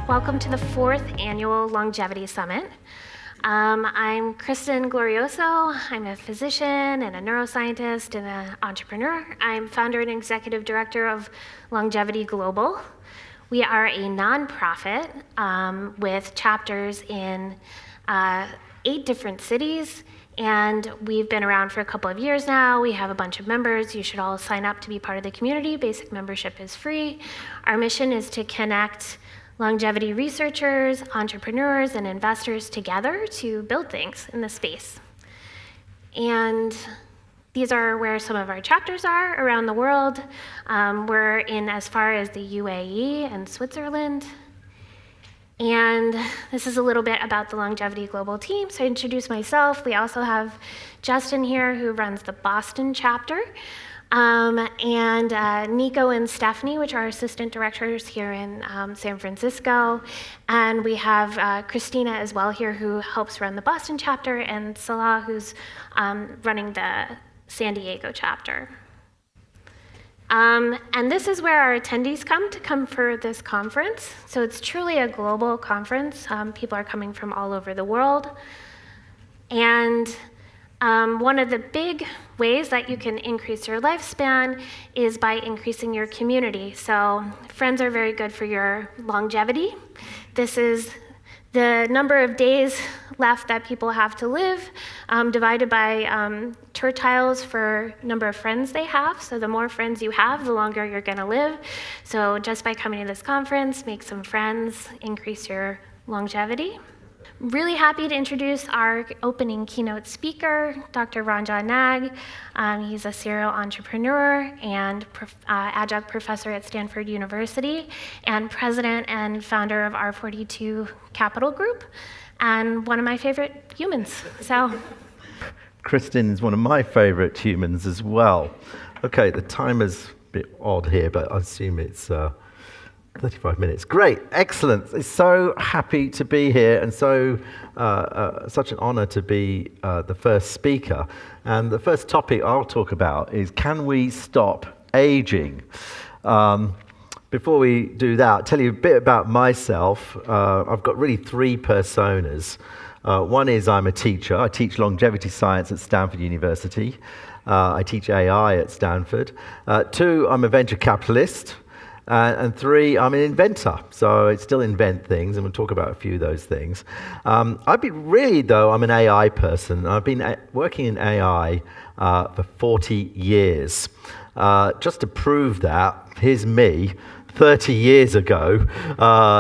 Welcome to the 4th Annual Longevity Summit. I'm Kristen Glorioso. I'm a physician and a neuroscientist and an entrepreneur. I'm founder and executive director of Longevity Global. We are a nonprofit with chapters in 8 different cities, and we've been around for a couple of years now. We have a bunch of members. You should all sign up to be part of the community. Basic membership is free. Our mission is to connect longevity researchers, entrepreneurs, and investors together to build things in the space. And these are where some of our chapters are around the world. We're in as far as the UAE and Switzerland. And this is a little bit about the Longevity Global team. So I introduce myself. We also have Justin here, who runs the Boston chapter. And Nico and Stephanie, which are assistant directors here in San Francisco. And we have Christina as well here, who helps run the Boston chapter, and Salah, who's running the San Diego chapter. And this is where our attendees come for this conference. So it's truly a global conference. People are coming from all over the world. And one of the big ways that you can increase your lifespan is by increasing your community. So friends are very good for your longevity. This is the number of days left that people have to live, divided by tertiles for number of friends they have. So the more friends you have, the longer you're going to live. So just by coming to this conference, make some friends, increase your longevity. Really happy to introduce our opening keynote speaker, Dr. Ronjon Nag. He's a serial entrepreneur and adjunct professor at Stanford University and president and founder of R42 Capital Group, and one of my favorite humans. So, Kristen is one of my favorite humans as well. Okay, the timer's a bit odd here, but I assume it's 35 minutes. Great, excellent. So happy to be here, and such an honor to be the first speaker. And the first topic I'll talk about is, can we stop aging? Before we do that, I'll tell you a bit about myself. I've got really 3 personas. One is I'm a teacher. I teach longevity science at Stanford University. I teach AI at Stanford. 2, I'm a venture capitalist. And 3, I'm an inventor, so I still invent things, and we'll talk about a few of those things. I'm an AI person. I've been working in AI for 40 years. Just to prove that, here's me 30 years ago.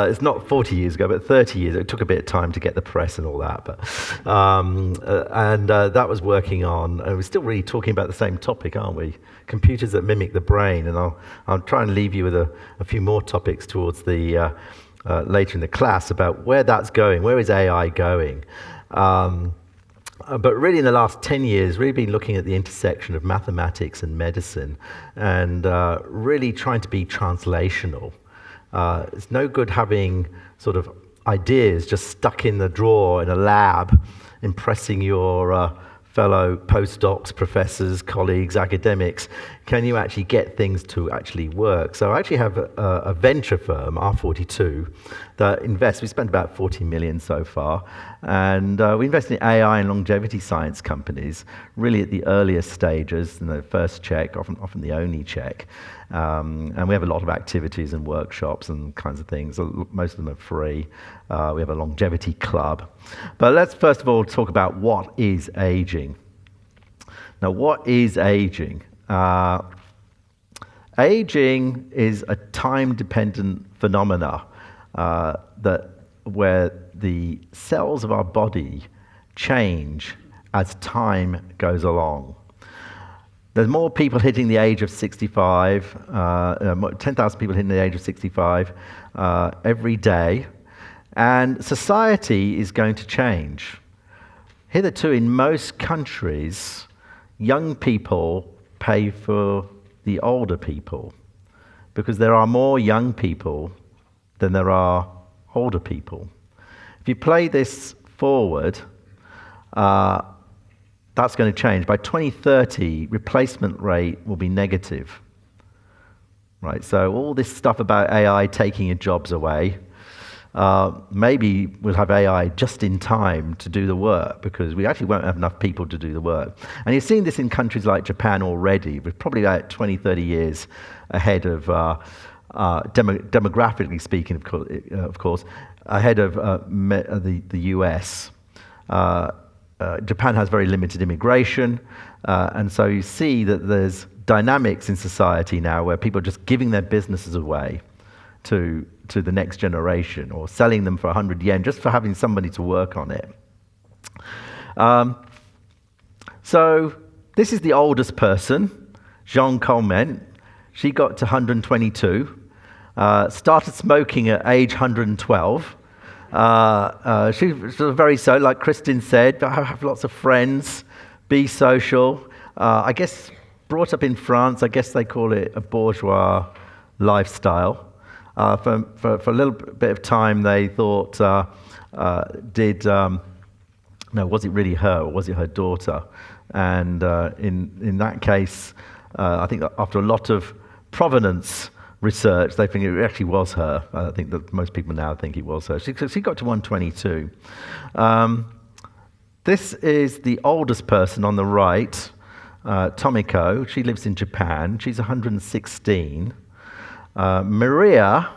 It's not 40 years ago, but 30 years ago. It took a bit of time to get the press and all that, but that was working on, and we're still really talking about the same topic, aren't we? Computers that mimic the brain, and I'll try and leave you with a few more topics towards the later in the class about where that's going, where is AI going. But really in the last 10 years, we've been looking at the intersection of mathematics and medicine, and really trying to be translational. It's no good having sort of ideas just stuck in the drawer in a lab, impressing your fellow postdocs, professors, colleagues, academics. Can you actually get things to actually work? So I actually have a venture firm, R42, that invests. We spent about 40 million so far, and we invest in AI and longevity science companies, really at the earliest stages, in the first check, often the only check. And we have a lot of activities and workshops and kinds of things. Most of them are free. We have a longevity club. But let's first of all talk about what is aging. Now, what is aging? Aging is a time-dependent phenomena where the cells of our body change as time goes along. There's more people hitting the age of 65, 10,000 people hitting the age of 65 every day, and society is going to change. Hitherto, in most countries, young people pay for the older people because there are more young people than there are older people. If you play this forward, that's going to change. By 2030, replacement rate will be negative. Right, so all this stuff about AI taking your jobs away, maybe we'll have AI just in time to do the work because we actually won't have enough people to do the work. And you've seen this in countries like Japan already. We're probably about 20, 30 years ahead of, demographically speaking, of course, ahead of the US. Japan has very limited immigration, and so you see that there's dynamics in society now where people are just giving their businesses away to the next generation or selling them for 100 yen just for having somebody to work on it. So this is the oldest person, Jean Colment. She got to 122, started smoking at age 112. She was very so, like Kristin said, have lots of friends, be social. I guess brought up in France, I guess they call it a bourgeois lifestyle. For a little bit of time, they thought, was it really her or was it her daughter? And in that case, I think that after a lot of provenance research, they think it actually was her. I think that most people now think it was her. She got to 122. This is the oldest person on the right, Tomiko. She lives in Japan. She's 116. Maria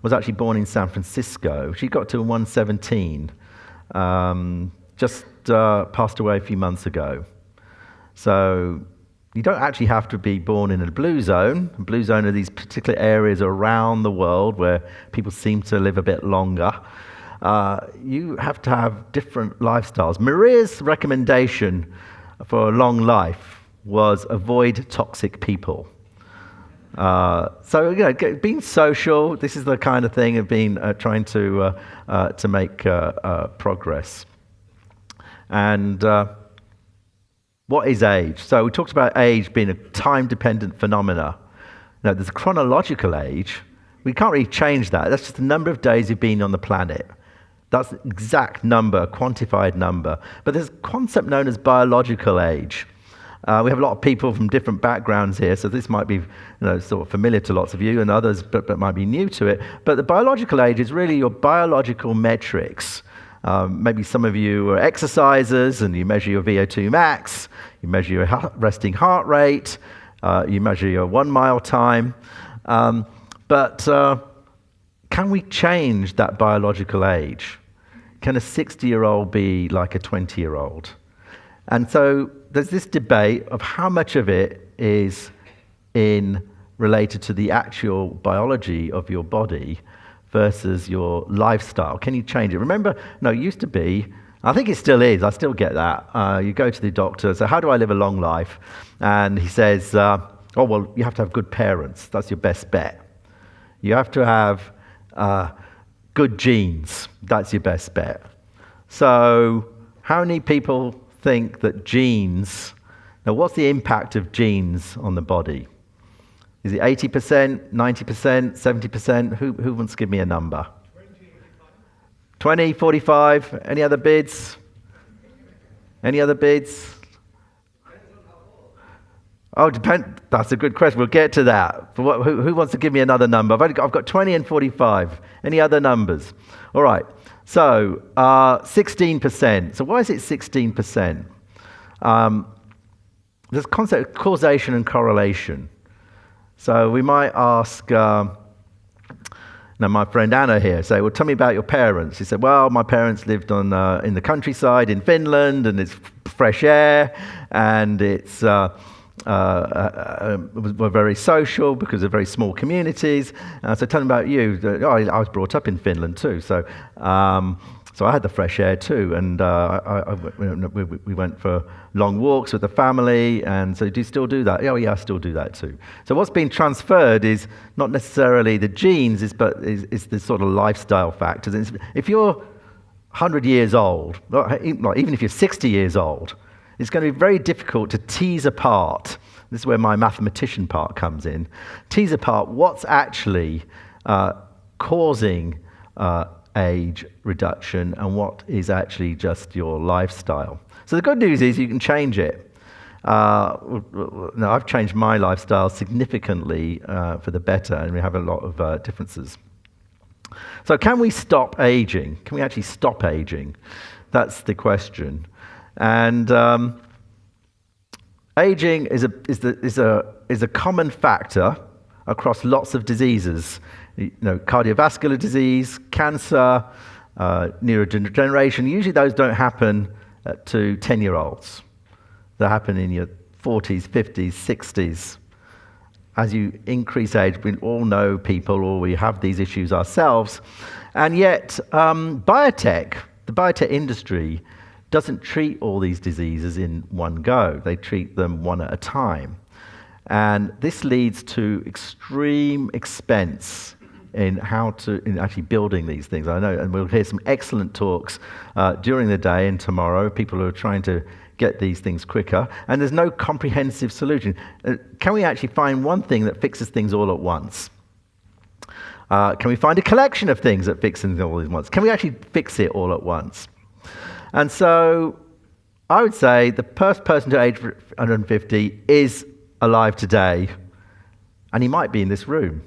was actually born in San Francisco. She got to 117, just passed away a few months ago. So you don't actually have to be born in a blue zone. A blue zone are these particular areas around the world where people seem to live a bit longer. You have to have different lifestyles. Maria's recommendation for a long life was avoid toxic people. So being social, this is the kind of thing of being trying to make progress. And what is age? So we talked about age being a time-dependent phenomena. Now, there's a chronological age. We can't really change that. That's just the number of days you've been on the planet. That's the exact number, quantified number. But there's a concept known as biological age. We have a lot of people from different backgrounds here, so this might be sort of familiar to lots of you and others, but might be new to it. But the biological age is really your biological metrics. Maybe some of you are exercisers and you measure your VO2 max, you measure your resting heart rate, you measure your 1 mile time. But can we change that biological age? Can a 60-year-old be like a 20-year-old? And so there's this debate of how much of it is related to the actual biology of your body versus your lifestyle. Can you change it? Remember, it used to be, I think it still is, I still get that. You go to the doctor, so how do I live a long life? And he says, you have to have good parents. That's your best bet. You have to have good genes. That's your best bet. So how many people think that genes, now what's the impact of genes on the body? Is it 80%, 90%, 70%? Who wants to give me a number? 20, 45? Any other bids? Any other bids? Oh, depend. That's a good question. We'll get to that. Who wants to give me another number? I've got 20 and 45. Any other numbers? All right. So 16%. So why is it 16%? There's a concept of causation and correlation. So we might ask, my friend Anna here, say, well, tell me about your parents. She said, well, my parents lived in the countryside in Finland, and it's fresh air, and it's were very social because of very small communities. So tell me about you. I was brought up in Finland too, so I had the fresh air too, and we went for long walks with the family. And so, do you still do that? Oh, yeah, I still do that too. So, what's being transferred is not necessarily the genes, but is the sort of lifestyle factors. If you're 100 years old, even if you're 60 years old, it's going to be very difficult to tease apart. This is where my mathematician part comes in. Tease apart what's actually causing age reduction and what is actually just your lifestyle. So the good news is you can change it. I've changed my lifestyle significantly for the better, and we have a lot of differences. So can we stop aging? Can we actually stop aging? That's the question. And aging is a common factor across lots of diseases. Cardiovascular disease, cancer, neurodegeneration. Usually those don't happen to 10-year-olds. They happen in your 40s, 50s, 60s. As you increase age, we all know people, or we have these issues ourselves. And yet, the biotech industry doesn't treat all these diseases in one go. They treat them one at a time. And this leads to extreme expense in actually building these things. I know, and we'll hear some excellent talks during the day and tomorrow, people who are trying to get these things quicker, and there's no comprehensive solution. Can we actually find one thing that fixes things all at once? Can we find a collection of things that fix things all at once? Can we actually fix it all at once? And so I would say the first person to age 150 is alive today, and he might be in this room.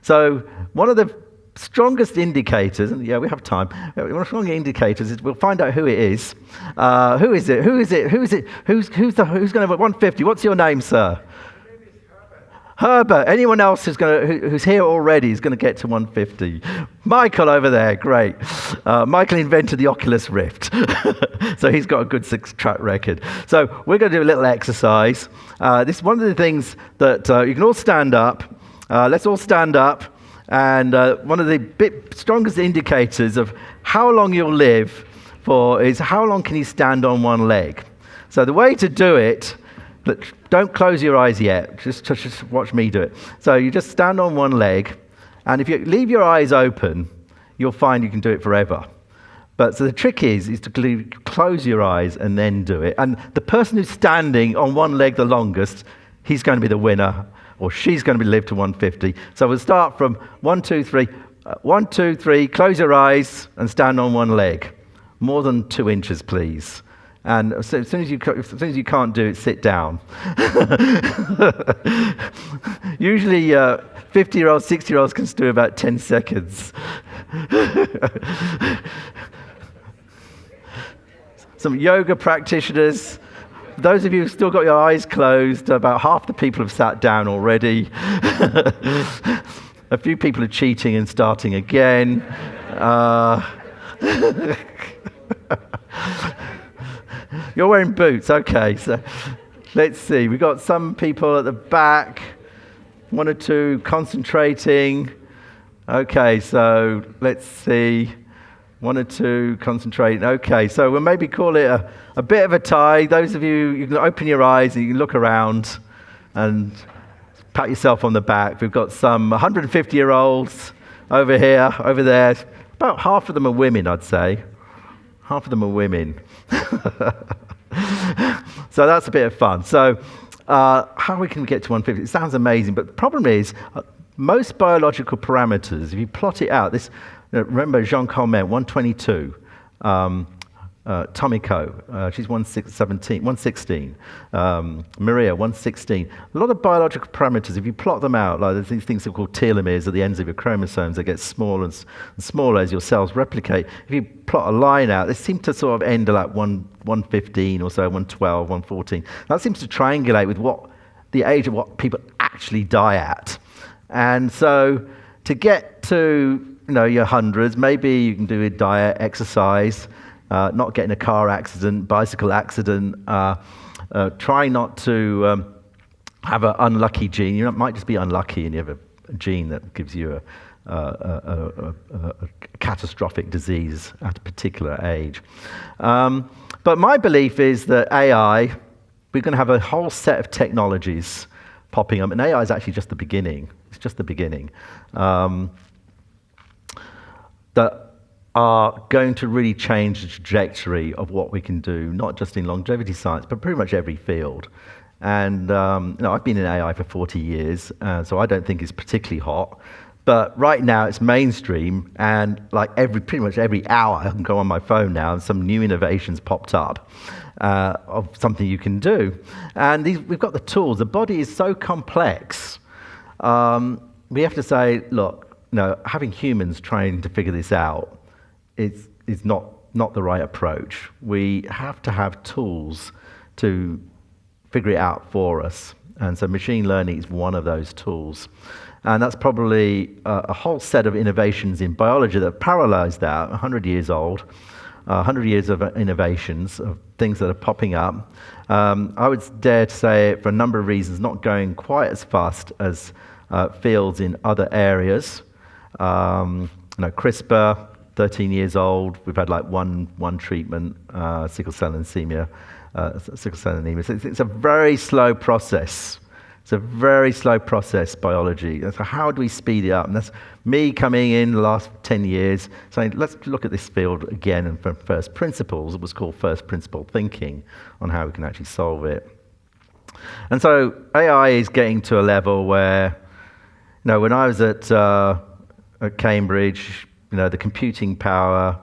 So one of the strongest indicators, and we have time, one of the strongest indicators is we'll find out who it is. Who is it? Who's going to have 150? What's your name, sir? My name is Herbert. Herbert. Anyone else who's here already is going to get to 150? Michael over there, great. Michael invented the Oculus Rift, so he's got a good track record. So we're going to do a little exercise. This is one of the things that you can all stand up. Let's all stand up. And one of the strongest indicators of how long you'll live for is how long can you stand on one leg. So the way to do it, don't close your eyes yet, just watch me do it. So you just stand on one leg, and if you leave your eyes open, you'll find you can do it forever. But so the trick is to close your eyes and then do it. And the person who's standing on one leg the longest, he's going to be the winner, or she's going to live to 150. So we'll start from 1, 2, 3. 1, 2, 3, close your eyes and stand on one leg. More than 2 inches, please. And as soon as you can't do it, sit down. Usually 50-year-olds, 60-year-olds can do about 10 seconds. Some yoga practitioners. Those of you who've still got your eyes closed, about half the people have sat down already. A few people are cheating and starting again. You're wearing boots, okay. So let's see. We've got some people at the back, 1 or 2 concentrating. Okay, so let's see. 1 or 2 concentrating. Okay, so we'll maybe call it a bit of a tie. Those of you, you can open your eyes and you can look around and pat yourself on the back. We've got some 150-year-olds over here, over there. About half of them are women, I'd say. Half of them are women. So that's a bit of fun. So how we can get to 150? It sounds amazing, but the problem is most biological parameters, if you plot it out, remember Jean Calment, 122. Tomiko, she's 116. Maria, 116. A lot of biological parameters, if you plot them out, like there's these things called telomeres at the ends of your chromosomes that get smaller and smaller as your cells replicate. If you plot a line out, they seem to sort of end at like 115 or so, 112, 114. That seems to triangulate with what the age of what people actually die at. And so to get to your hundreds, maybe you can do a diet, exercise, not get in a car accident, bicycle accident, try not to have an unlucky gene. You might just be unlucky and you have a gene that gives you a catastrophic disease at a particular age. But my belief is that AI, we're going to have a whole set of technologies popping up, and AI is actually just the beginning. It's just the beginning. That are going to really change the trajectory of what we can do, not just in longevity science, but pretty much every field. And I've been in AI for 40 years, so I don't think it's particularly hot. But right now it's mainstream, and like pretty much every hour I can go on my phone now and some new innovations popped up of something you can do. And we've got the tools. The body is so complex. We have to say, look, having humans trying to figure this out is not the right approach. We have to have tools to figure it out for us. And so machine learning is one of those tools. And that's probably a whole set of innovations in biology that parallels that, 100 years old, 100 years of innovations, of things that are popping up. I would dare to say, for a number of reasons, not going quite as fast as fields in other areas. CRISPR, 13 years old, we've had like one treatment, sickle cell anemia. So it's a very slow process. It's a very slow process, biology. So how do we speed it up? And that's me coming in the last 10 years, saying, let's look at this field again and from first principles. It was called first principle thinking on how we can actually solve it. And so AI is getting to a level where, when I was at Cambridge, the computing power,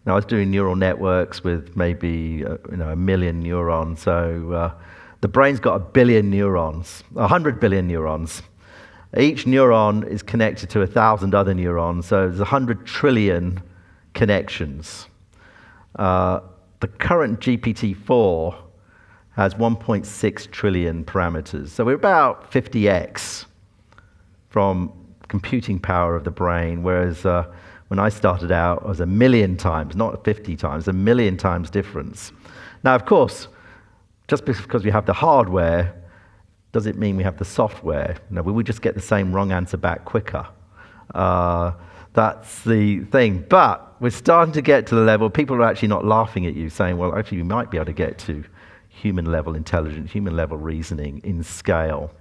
I was doing neural networks with maybe, 1 million neurons. So the brain's got 1 billion neurons, 100 billion neurons. Each neuron is connected to 1,000 other neurons, so there's 100 trillion connections. The current GPT-4 has 1.6 trillion parameters. So we're about 50x from computing power of the brain, whereas when I started out, it was 1 million times, not 50 times, 1 million times difference. Now, of course, just because we have the hardware, does it mean we have the software? We would just get the same wrong answer back quicker. That's the thing. But we're starting to get to the level, people are actually not laughing at you, saying, well, actually, we might be able to get to human-level intelligence, human-level reasoning in scale,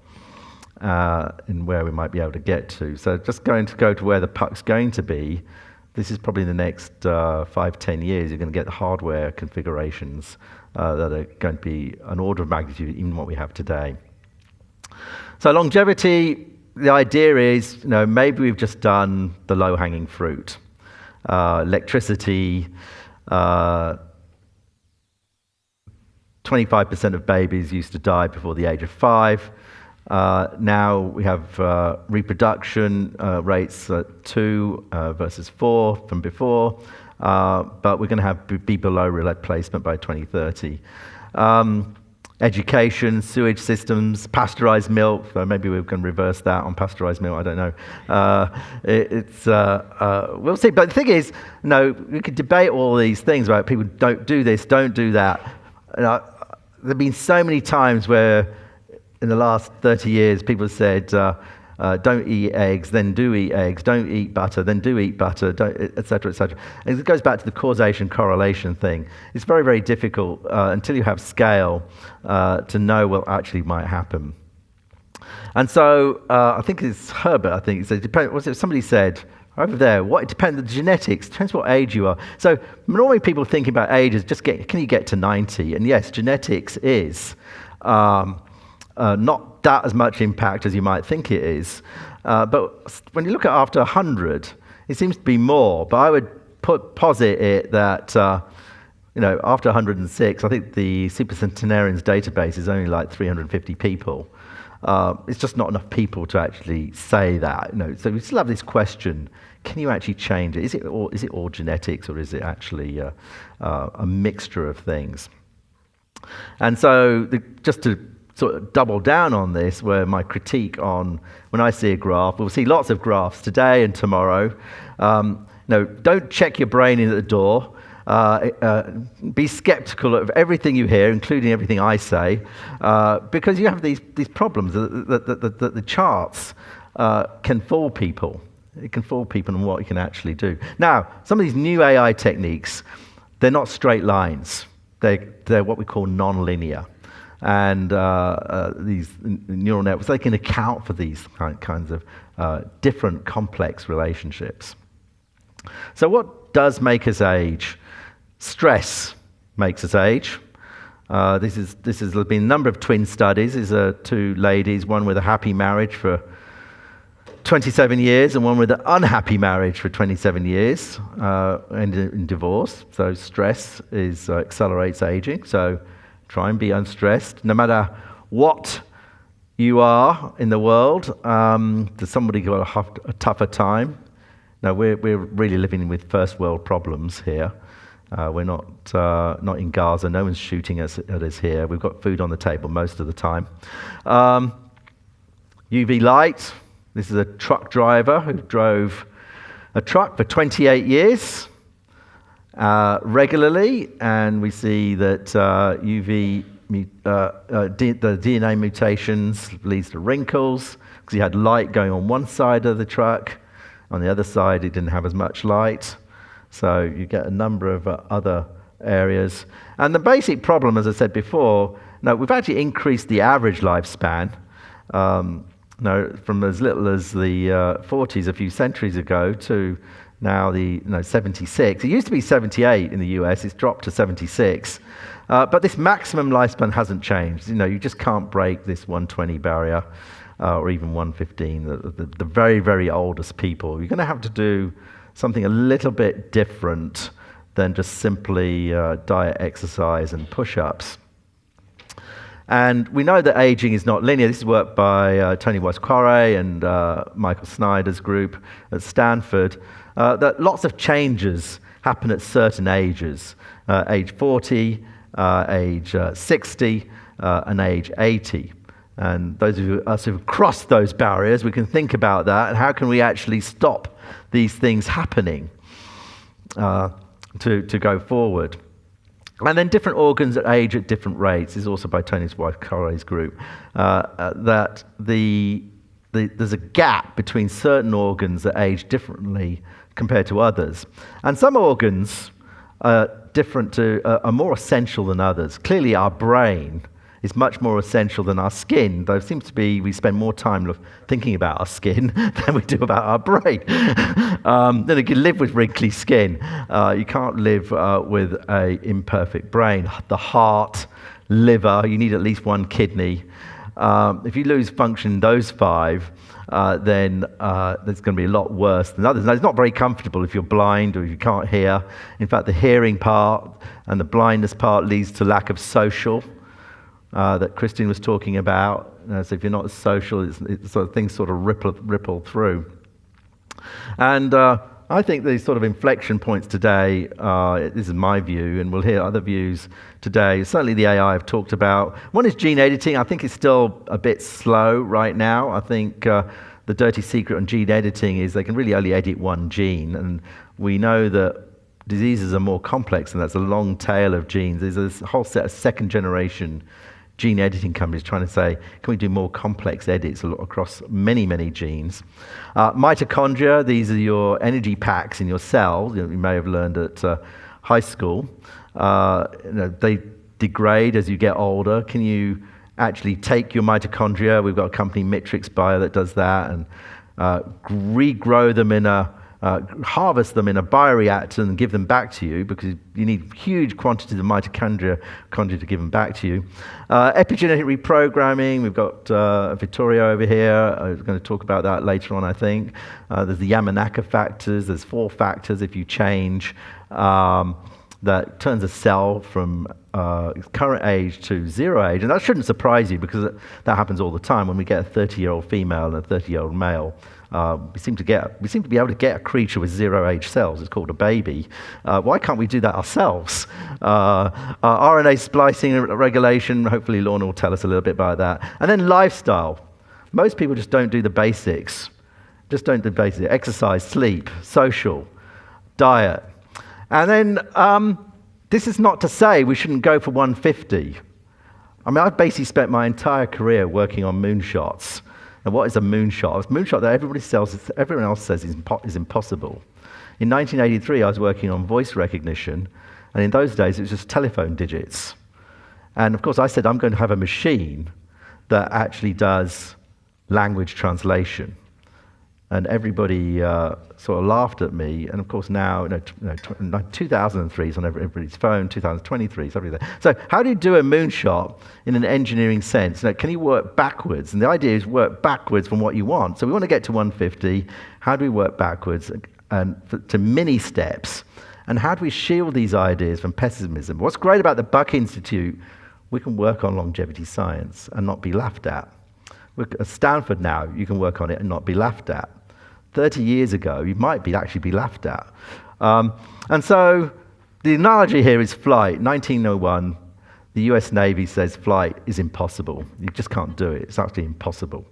in where we might be able to get to. So just going to go to where the puck's going to be, this is probably the next 5-10 years, you're going to get the hardware configurations that are going to be an order of magnitude even what we have today. So longevity, the idea is, maybe we've just done the low-hanging fruit. Electricity, 25% of babies used to die before the age of 5. Now we have reproduction rates at 2 versus 4 from before, but we're going to be below replacement by 2030. Education, sewage systems, pasteurized milk. So maybe we can reverse that on pasteurized milk. I don't know. We'll see. But the thing is, we could debate all these things about people don't do this, don't do that. There have been so many times where, in the last 30 years, people have said, don't eat eggs, then do eat eggs. Don't eat butter, then do eat butter, et cetera, et cetera. And it goes back to the causation correlation thing. It's very, very difficult until you have scale to know what actually might happen. And so I think it's Herbert, he said, somebody said, over there, it depends on the genetics, depends what age you are. So normally people thinking about age is can you get to 90? And yes, genetics is not that as much impact as you might think it is. But when you look at after 100, it seems to be more. But I would posit it that, after 106, I think the supercentenarians database is only like 350 people. It's just not enough people to actually say that. So we still have this question: can you actually change it? Is it all genetics, or is it actually a mixture of things? And so just to sort of double down on this, where my critique on when I see a graph, we'll see lots of graphs today and tomorrow. Don't check your brain in at the door. Be skeptical of everything you hear, including everything I say, because you have these problems that the charts can fool people. It can fool people on what you can actually do. Now, some of these new AI techniques, they're not straight lines. They're what we call non-linear. And these neural networks, they can account for these kinds of different complex relationships. So what does make us age? Stress makes us age. This has been a number of twin studies. These are two ladies, one with a happy marriage for 27 years and one with an unhappy marriage for 27 years and in divorce. So stress accelerates aging. So try and be unstressed. No matter what you are in the world, there's somebody got a tougher time. Now, we're really living with first world problems here. We're not in Gaza. No one's shooting at us here. We've got food on the table most of the time. UV light. This is a truck driver who drove a truck for 28 years regularly, and we see that the DNA mutations leads to wrinkles because he had light going on one side of the truck. On the other side, it didn't have as much light. So you get a number of other areas. And the basic problem, as I said before, we've actually increased the average lifespan from as little as the 40s a few centuries ago to now the 76. It used to be 78 in the US. It's dropped to 76. But this maximum lifespan hasn't changed. You just can't break this 120 barrier or even 115. The very, very oldest people. You're going to have to do something a little bit different than just simply diet, exercise, and push-ups. And we know that aging is not linear. This is work by Tony Weiss-Corey and Michael Snyder's group at Stanford, that lots of changes happen at certain ages, age 40, age 60, and age 80. And those of us who've crossed those barriers, we can think about that and how can we actually stop these things happening to go forward. And then different organs that age at different rates is also by Tony Weiss-Corey's group, that there's a gap between certain organs that age differently compared to others. And some organs are more essential than others. Clearly our brain is much more essential than our skin, though it seems to be we spend more time thinking about our skin than we do about our brain. Then you can live with wrinkly skin. You can't live with an imperfect brain. The heart, liver, you need at least one kidney. If you lose function in those five, then there's going to be a lot worse than others. Now, it's not very comfortable if you're blind or if you can't hear. In fact, the hearing part and the blindness part leads to lack of social. That Christine was talking about. So if you're not social, things sort of ripple through. And I think these sort of inflection points today, this is my view, and we'll hear other views today. Certainly the AI I've talked about. One is gene editing. I think it's still a bit slow right now. I think the dirty secret on gene editing is they can really only edit one gene. And we know that diseases are more complex, and that's a long tail of genes. There's a whole set of second generation gene editing companies trying to say, can we do more complex edits across many, many genes? Mitochondria, these are your energy packs in your cell. You may have learned at high school. They degrade as you get older. Can you actually take your mitochondria? We've got a company, Matrix Bio, that does that, and regrow them harvest them in a bioreactor and give them back to you, because you need huge quantities of mitochondria to give them back to you. Epigenetic reprogramming, we've got Vittorio over here. I'm going to talk about that later on, I think. There's the Yamanaka factors. There's 4 factors if you change that turns a cell from current age to 0 age. And that shouldn't surprise you, because that happens all the time when we get a 30-year-old female and a 30-year-old male. We seem to be able to get a creature with 0 age cells. It's called a baby. Why can't we do that ourselves? RNA splicing regulation. Hopefully, Lorna will tell us a little bit about that. And then lifestyle. Most people just don't do the basics. Exercise, sleep, social, diet. And then this is not to say we shouldn't go for 150. I mean, I've basically spent my entire career working on moonshots. And what is a moonshot? A moonshot that everyone else says is impossible. In 1983, I was working on voice recognition, and in those days, it was just telephone digits. And of course, I said, I'm going to have a machine that actually does language translation. And everybody sort of laughed at me. And of course now, 2003 is on everybody's phone, 2023 is everything. So how do you do a moonshot in an engineering sense? Can you work backwards? And the idea is work backwards from what you want. So we want to get to 150. How do we work backwards to mini steps? And how do we shield these ideas from pessimism? What's great about the Buck Institute, we can work on longevity science and not be laughed at. At Stanford now, you can work on it and not be laughed at. 30 years ago, you might actually be laughed at. And so the analogy here is flight. 1901, the US Navy says flight is impossible. You just can't do it. It's actually impossible.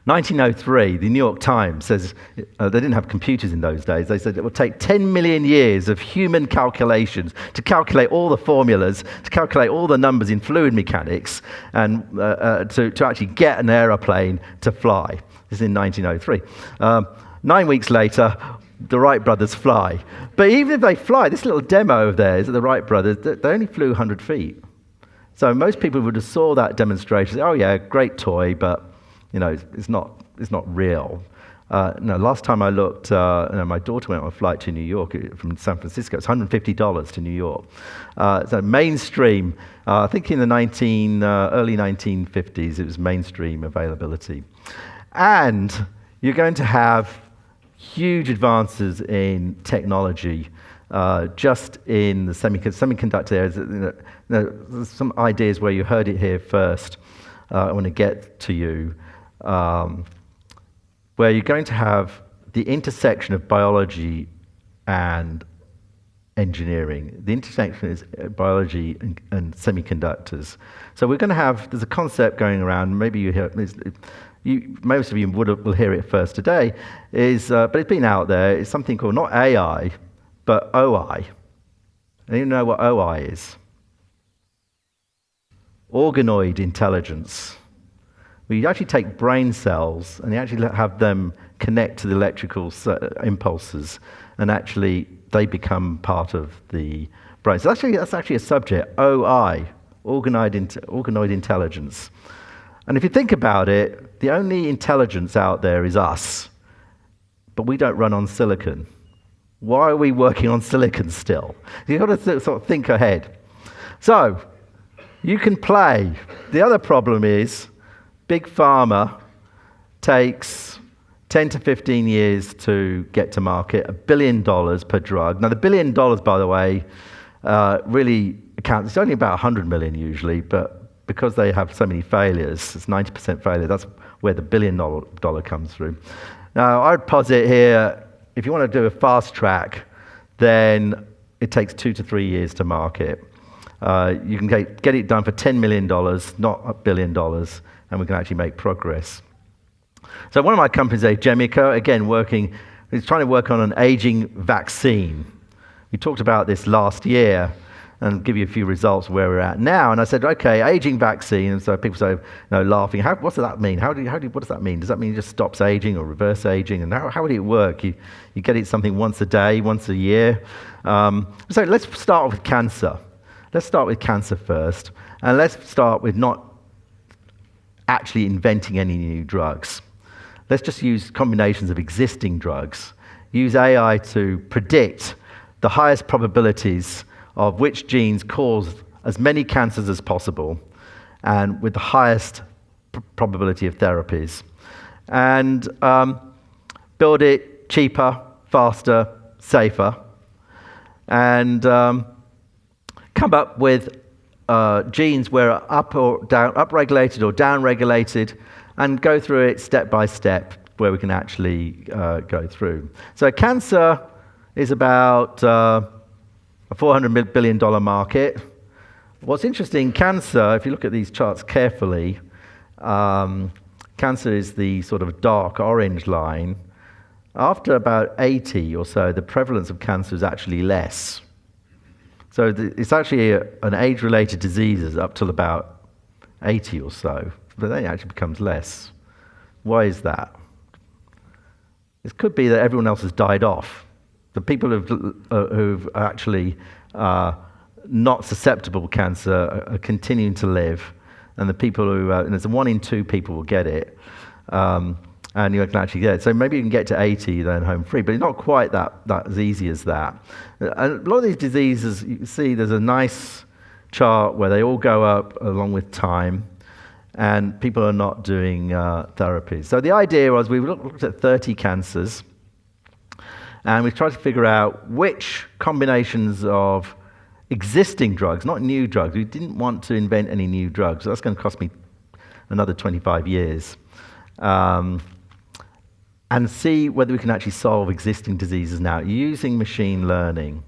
1903, the New York Times says, they didn't have computers in those days, they said it will take 10 million years of human calculations to calculate all the formulas, to calculate all the numbers in fluid mechanics, and to actually get an aeroplane to fly. This is in 1903. 9 weeks later, the Wright brothers fly. But even if they fly, this little demo of theirs, the Wright brothers, they only flew 100 feet. So most people would have saw that demonstration, say, oh yeah, great toy, but it's not real. No, last time I looked, my daughter went on a flight to New York from San Francisco. It's $150 to New York. So mainstream, I think in the early 1950s, it was mainstream availability. And you're going to have huge advances in technology, just in the semiconductor areas. There's some ideas where you heard it here first. I want to get to you. Where you're going to have the intersection of biology and engineering. The intersection is biology and semiconductors. So we're going to have, there's a concept going around, maybe you hear, most of you will hear it first today, but it's been out there, it's something called not AI, but OI. And you know what OI is? Organoid intelligence. We actually take brain cells and you actually have them connect to the electrical impulses, and actually they become part of the brain. So that's actually a subject, OI, organoid intelligence. And if you think about it, the only intelligence out there is us, but we don't run on silicon. Why are we working on silicon still? You've got to sort of think ahead. So you can play. The other problem is Big Pharma takes 10 to 15 years to get to market, $1 billion per drug. Now, the $1 billion, by the way, really accounts, it's only about 100 million usually, but because they have so many failures, it's 90% failure, that's where the $1 billion comes through. Now, I'd posit here, if you want to do a fast track, then it takes 2 to 3 years to market. You can get it done for $10 million, not $1 billion, and we can actually make progress. So one of my companies, Gemico, again is trying to work on an aging vaccine. We talked about this last year and give you a few results where we're at now. And I said, okay, aging vaccine. And so people say, laughing, what does that mean? What does that mean? Does that mean it just stops aging or reverse aging? And how would it work? You get it something once a day, once a year. So let's start with cancer. Let's start with cancer first. And let's start with not actually inventing any new drugs. Let's just use combinations of existing drugs. Use AI to predict the highest probabilities of which genes cause as many cancers as possible and with the highest probability of therapies. And build it cheaper, faster, safer, and come up with genes where are upregulated or downregulated, and go through it step by step where we can actually go through. So cancer is about a $400 billion market. What's interesting, cancer, if you look at these charts carefully, cancer is the sort of dark orange line. After about 80 or so, the prevalence of cancer is actually less. So it's actually an age-related disease up till about 80 or so, but then it actually becomes less. Why is that? It could be that everyone else has died off. The people who've actually not susceptible to cancer are continuing to live, and the people who, and there's 1 in 2 people will get it, and you can actually get it. So maybe you can get to 80 then home free, but it's not quite that as easy as that. And a lot of these diseases, you can see there's a nice chart where they all go up along with time, and people are not doing therapies. So the idea was we looked at 30 cancers, and we tried to figure out which combinations of existing drugs, not new drugs. We didn't want to invent any new drugs. So that's going to cost me another 25 years. and see whether we can actually solve existing diseases now using machine learning.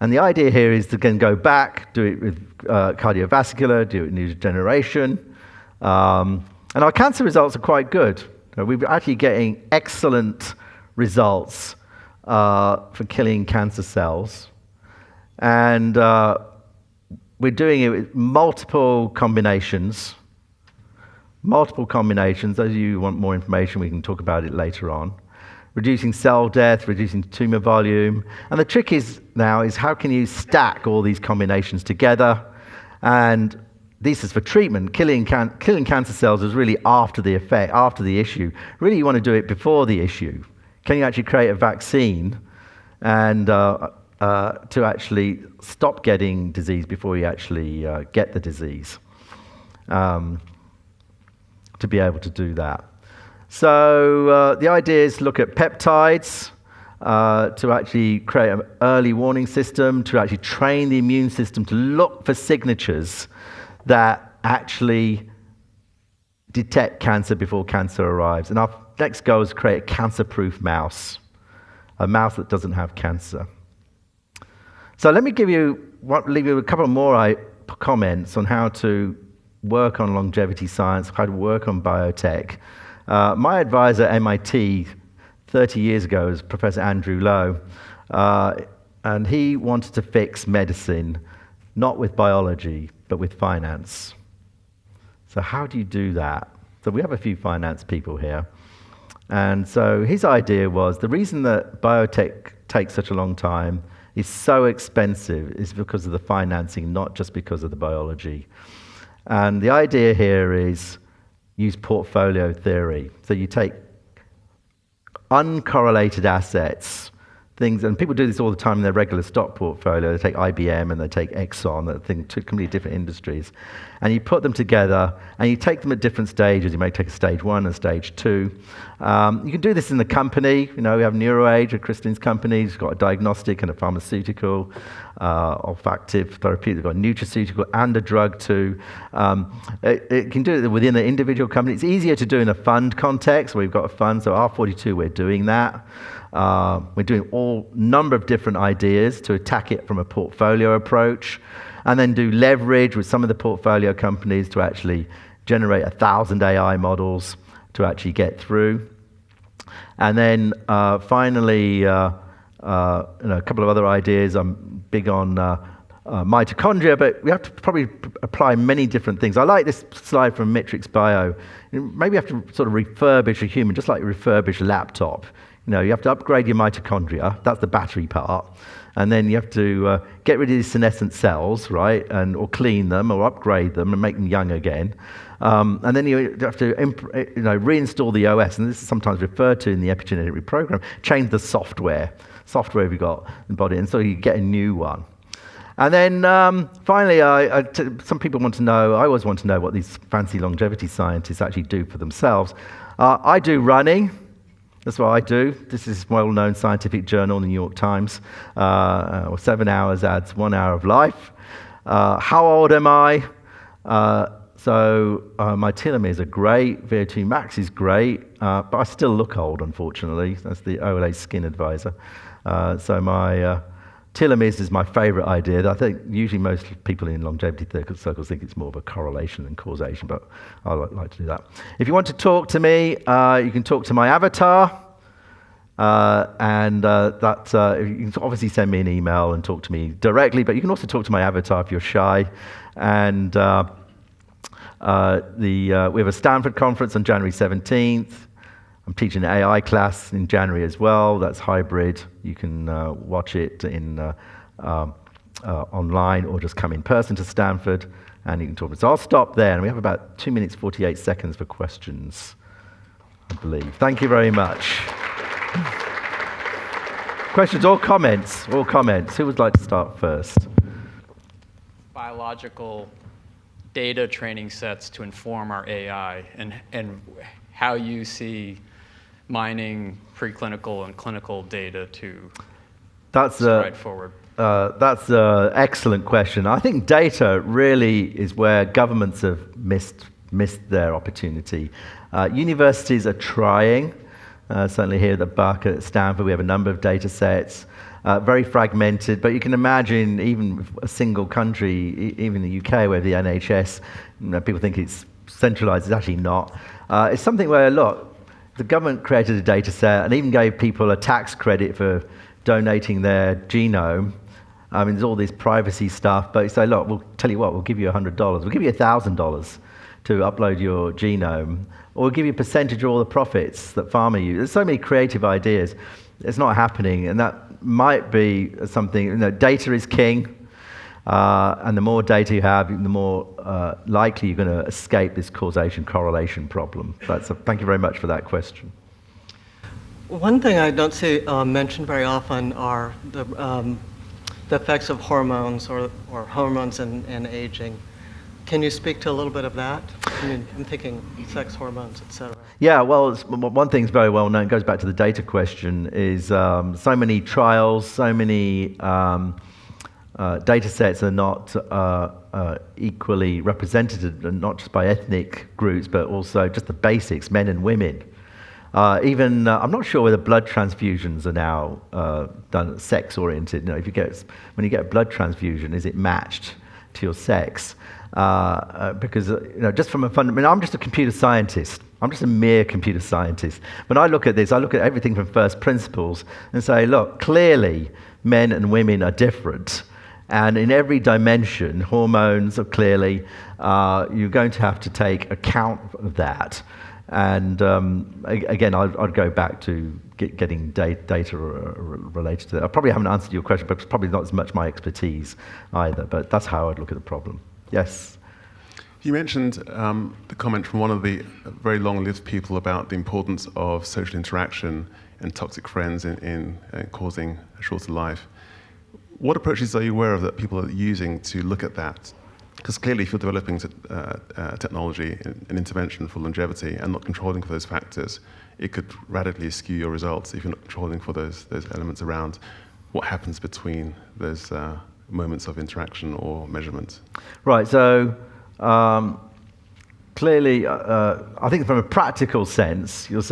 And the idea here is to again go back, do it with cardiovascular, do it in neurodegeneration. And our cancer results are quite good. We're actually getting excellent results for killing cancer cells. And we're doing it with multiple combinations. Those of you who want more information, we can talk about it later on. Reducing cell death, reducing tumor volume. And the trick is now is how can you stack all these combinations together? And this is for treatment. Killing cancer cells is really after the effect, after the issue. Really, you want to do it before the issue. Can you actually create a vaccine and to actually stop getting disease before you actually get the disease? To be able to do that. So the idea is to look at peptides, to actually create an early warning system, to actually train the immune system to look for signatures that actually detect cancer before cancer arrives. And our next goal is to create a cancer-proof mouse, a mouse that doesn't have cancer. So let me leave you a couple more comments on how to work on longevity science, how to work on biotech. My advisor at MIT 30 years ago was Professor Andrew Lowe, and he wanted to fix medicine, not with biology, but with finance. So how do you do that? So we have a few finance people here. And so his idea was the reason that biotech takes such a long time is so expensive is because of the financing, not just because of the biology. And the idea here is use portfolio theory. So you take uncorrelated assets, things, and people do this all the time in their regular stock portfolio. They take IBM and they take Exxon, two completely different industries, and you put them together and you take them at different stages. You may take a stage 1 and stage 2. You can do this in the company. We have NeuroAge, a Kristen's company. It's got a diagnostic and a pharmaceutical, olfactive therapeutic. They've got a nutraceutical and a drug too. It can do it within an individual company. It's easier to do in a fund context where we've got a fund. So R42, we're doing that. We're doing all number of different ideas to attack it from a portfolio approach, and then do leverage with some of the portfolio companies to actually generate 1,000 AI models to actually get through. And then finally, a couple of other ideas. I'm big on mitochondria, but we have to probably apply many different things. I like this slide from Matrix Bio. Maybe you have to sort of refurbish a human, just like you refurbish a laptop. You have to upgrade your mitochondria. That's the battery part. And then you have to get rid of these senescent cells, right? Or clean them or upgrade them and make them young again. And then you have to reinstall the OS. And this is sometimes referred to in the epigenetic reprogram. Change the software we've got in the body. And so you get a new one. And then finally, some people want to know, I always want to know what these fancy longevity scientists actually do for themselves. I do running. That's what I do. This is a well-known scientific journal in the New York Times. 7 hours adds 1 hour of life. How old am I? So my telomeres are great. VO2 max is great, but I still look old, unfortunately. That's the OLA skin advisor. So my telomeres is my favorite idea. I think usually most people in longevity circles think it's more of a correlation than causation, but I like to do that. If you want to talk to me, you can talk to my avatar, and you can obviously send me an email and talk to me directly, but you can also talk to my avatar if you're shy. And we have a Stanford conference on January 17th. I'm teaching an AI class in January as well. That's hybrid. You can watch it online or just come in person to Stanford and you can talk. So I'll stop there. And we have about 2 minutes, 48 seconds for questions, I believe. Thank you very much. Questions or comments? Or comments. Who would like to start first? Biological data training sets to inform our AI and how you see mining preclinical and clinical data to stride forward? That's an excellent question. I think data really is where governments have missed their opportunity. Universities are trying. Certainly here at the Buck at Stanford, we have a number of data sets, very fragmented, but you can imagine even a single country, even the UK, where the NHS, people think it's centralized, it's actually not. It's something where, look, the government created a data set and even gave people a tax credit for donating their genome. I mean, there's all this privacy stuff, but you say, look, we'll tell you what, we'll give you $100. We'll give you $1,000 to upload your genome, or we'll give you a percentage of all the profits that pharma use. There's so many creative ideas. It's not happening, and that might be something, data is king, and the more data you have, the more likely you're going to escape this causation-correlation problem. So thank you very much for that question. One thing I don't see mentioned very often are the effects of hormones or hormones and aging. Can you speak to a little bit of that? I mean, I'm thinking sex hormones, et cetera. Yeah, well, one thing's very well known, goes back to the data question, is so many trials, so many data sets are not equally represented, and not just by ethnic groups, but also just the basics, men and women. I'm not sure whether blood transfusions are now done sex-oriented. When you get a blood transfusion, is it matched to your sex? Because just from I'm just a computer scientist. I'm just a mere computer scientist. When I look at this, I look at everything from first principles and say, look, clearly men and women are different. And in every dimension, hormones are clearly, you're going to have to take account of that. And again, I'd go back to getting data related to that. I probably haven't answered your question, but it's probably not as much my expertise either. But that's how I'd look at the problem. Yes? You mentioned the comment from one of the very long-lived people about the importance of social interaction and toxic friends in causing a shorter life. What approaches are you aware of that people are using to look at that? Because clearly, if you're developing technology and intervention for longevity and not controlling for those factors, it could radically skew your results if you're not controlling for those elements around what happens between those moments of interaction or measurement. Right, so clearly, I think from a practical sense, you're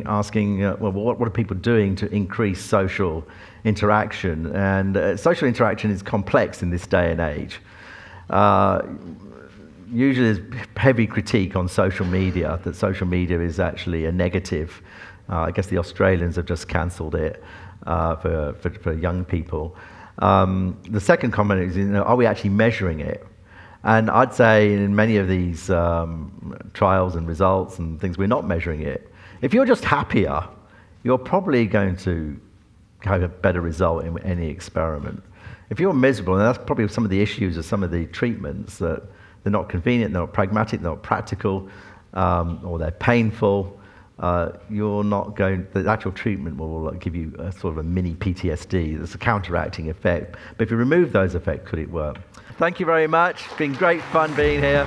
asking, well, what are people doing to increase social interaction? And social interaction is complex in this day and age. Usually there's heavy critique on social media, that social media is actually a negative. I guess the Australians have just cancelled it for young people. The second comment is, are we actually measuring it? And I'd say in many of these trials and results and things, we're not measuring it. If you're just happier, you're probably going to have a better result in any experiment. If you're miserable, and that's probably some of the issues of some of the treatments, that they're not convenient, they're not pragmatic, they're not practical, or they're painful, the actual treatment will give you a sort of a mini PTSD. There's a counteracting effect. But if you remove those effects, could it work? Thank you very much. It's been great fun being here.